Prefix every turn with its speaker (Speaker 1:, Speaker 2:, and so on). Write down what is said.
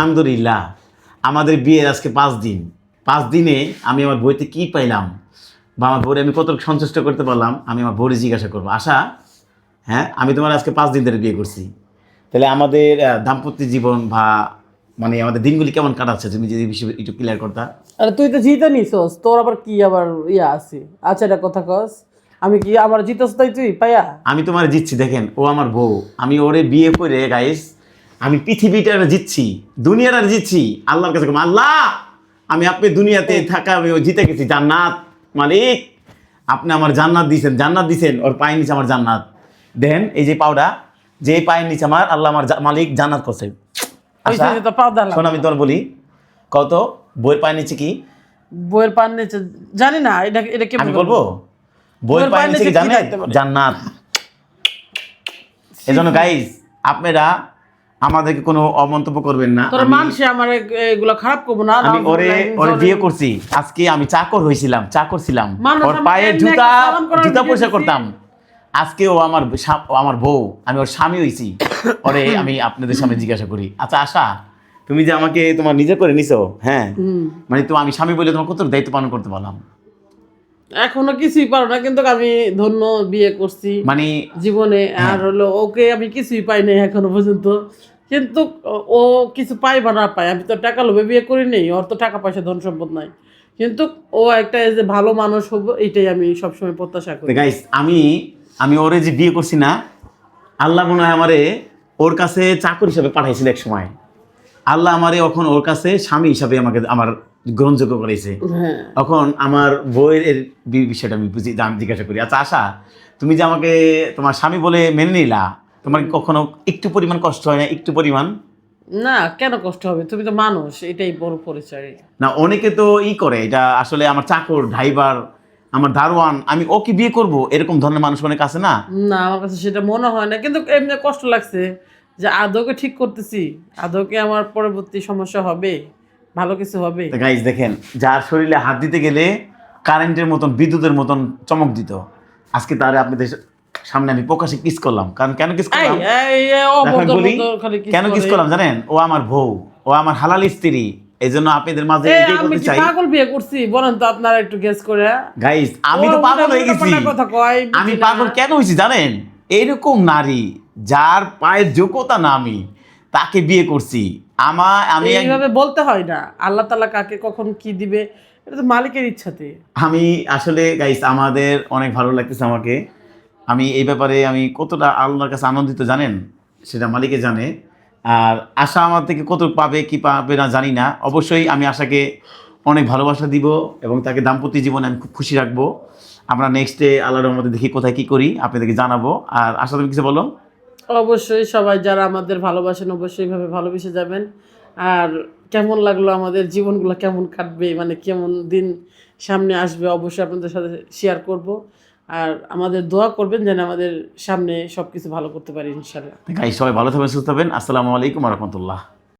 Speaker 1: আলহামদুলিল্লাহ আমাদের বিয়ের আজকে 5 দিন। 5 দিনে আমি আমার বইতে কি পাইলাম বা আমার বউরে আমি কত সন্তুষ্ট করতে পারলাম, আমি আমার বউরে জিজ্ঞাসা করবো। আশা, হ্যাঁ, আমি তোমার আজকে 5 দিন ধরে বিয়ে করছি, তাহলে আমাদের দাম্পত্য জীবন বা মানে আমাদের দিনগুলি কেমন কাটাচ্ছে তুমি যদি বিষয় একটু ক্লিয়ার করতা।
Speaker 2: আরে তুই তো জিতে নিছস, তোর আবার কি আবার ইয়া আছে? আচ্ছা এটা কথা কস, আমি কি আমার জিতস তাই তুই পাইয়া?
Speaker 1: আমি তোমার জিতছি, দেখেন ও আমার বউ, আমি ওরে বিয়ে করে গাইস আমি পৃথিবীটা জিতছি, দুনিয়াটা জিতছি। আল্লাহর কাছে আল্লাহ, আমি আপনি দুনিয়াতে থাকা আমি জিতে গেছি, জান্নাত মালিক আপনি আমার জান্নাত দিছেন, ওর পায়ের নিচে আমার জান্নাত দেন। এই যে পাউডা, যে পায়ের নিচে আমার আল্লাহ আমার মালিক জান্নাত করছে। আচ্ছা
Speaker 2: ওই তো পাও দাঁড়া,
Speaker 1: শোন আমি তোমার বলি, কত বইয়ের পায়ের নিচে কি
Speaker 2: বইয়ের পান নিচে জানি না, এটা এটা কি
Speaker 1: আমি বলবো? বইয়ের পায়ের নিচে কি জানেন? জান্নাত। এজন্য গাইস আপনারা আমাদেরকে কোনো অমন্তব্য করবেন না।
Speaker 2: তোর মানুষে আমার এগুলো খারাপ করবো না।
Speaker 1: আমি ওরে বিয়ে করছি, আজকে আমি চাকর হইছিলাম, চাকর ছিলাম, ওর পায়ে জুতা পরিষ্কার করতাম। আজকে ও আমার বউ, আমি ওর স্বামী হইছি। ওরে আমি আপনাদের সামনে জিজ্ঞাসা করি, আচ্ছা আশা, তুমি যে আমাকে তোমার নিজে করে নিছো, হ্যাঁ, মানে তো আমি স্বামী বলে তোমার কত দায়িত্ব পালন করতে পারলাম?
Speaker 2: এখনো কিছুই পারো না, কিন্তু আমি ধন্য বিয়ে করছি
Speaker 1: মানে
Speaker 2: জীবনে। আর হলো ওকে আমি কিছুই পাই নাই এখনো পর্যন্ত, কিন্তু ও কিছু পাই বা না পায়, আমি তো টাকা লোভে বিয়ে করি নেই, ওর তো টাকা পয়সা ধন সম্পদ নাই, কিন্তু ও একটা যে ভালো মানুষ হবো এটাই আমি সবসময় প্রত্যাশা করি।
Speaker 1: গাইস আমি ওরে যে বিয়ে করছি না, আল্লাহ মনে হয় আমারে ওর কাছে চাকর হিসাবে পাঠাইছিল এক সময়। আল্লাহ আমারে এখন ওর কাছে স্বামী হিসাবে আমাকে আমার গ্রহণযোগ্য করেছে।
Speaker 2: হ্যাঁ,
Speaker 1: এখন আমার বইয়ের বিষয়টা আমি জিজ্ঞাসা করি, আচ্ছা আশা, তুমি যে আমাকে তোমার স্বামী বলে মেনে নিলা, তোমার কি কখনো একটু পরিমাণ কষ্ট হয় না? একটু পরিমাণ
Speaker 2: না, কেন কষ্ট হবে? তুমি তো মানুষ, এটাই বড় পরিচয়।
Speaker 1: না? অনেকে তো করে, এটা আসলে আমার চাকর ড্রাইভার আমার দারোয়ান, আমি ওকে বিয়ে করব এরকম ধরনের মানুষ অনেক আছে না?
Speaker 2: না, আমার কাছে সেটা মনে হয় না, কিন্তু এমনি কষ্ট লাগছে যে আদৌকে ঠিক করতেছি, আদৌকে আমার পরবর্তী সমস্যা হবে, ভালো কিছু হবে।
Speaker 1: গাইজ দেখেন, যার শরীরে হাত দিতে গেলে কারেন্টের মতন বিদ্যুতের মতন চমক দিত, আজকে তারে আপনাদের সামনে আমি প্রকাশ্যে কিস করলাম। কারণ কেন কিস করলাম বলি, কেন কিস করলাম জানেন? ও আমার বউ, ও আমার হালাল স্ত্রী, এই জন্য আপনাদের মাঝে এটাই
Speaker 2: আমি
Speaker 1: বলতে
Speaker 2: কি
Speaker 1: চাই।
Speaker 2: পাগল বিয়ে করছি বলেন তো আপনারা একটু গেস করে।
Speaker 1: গাইজ আমি তো পাগল হয়ে গেছি।
Speaker 2: কথা কয়,
Speaker 1: আমি পাগল কেন হয়েছি জানেন? এইরকম নারী যার পায়ের যোগ্যতা না আমি, তাকে বিয়ে করছি। আমি
Speaker 2: এইভাবে বলতে হয় না, আল্লাহ তাআলা কাকে কখন কি দিবে এটা তো মালিকের ইচ্ছাতে।
Speaker 1: আমি আসলে গাইস আমাদের অনেক ভালো লাগতেছে আমাকে। আমি এই ব্যাপারে আমি কতটা আল্লাহর কাছে আনন্দিত জানেন, সেটা মালিকে জানে। আর আশা আমার থেকে কত পাবে কি পাবে না জানি না। অবশ্যই আমি আশাকে অনেক ভালোবাসা দিব এবং তাকে দাম্পত্য জীবনে আমি খুব খুশি রাখবো। আমরা নেক্সটে আল্লাহর রহমতে দেখি কোথায় কি করি, আপনাদেরকে জানাবো। আর আশা, তুমি কিছু বলো?
Speaker 2: অবশ্যই সবাই যারা আমাদের ভালোবাসেন অবশ্যই এইভাবে ভালোবেসে যাবেন। আর কেমন লাগলো আমাদের জীবনগুলো, কেমন কাটবে, মানে কেমন দিন সামনে আসবে, অবশ্যই আপনাদের সাথে শেয়ার করব। আর আমাদের দোয়া করবেন যেন আমাদের সামনে সব কিছু ভালো করতে পারি ইনশাল্লাহ।
Speaker 1: গাইস সবাই ভালো থাকবেন, সুস্থ থাকবেন। আসসালামু আলাইকুম ওয়া রাহমাতুল্লাহ।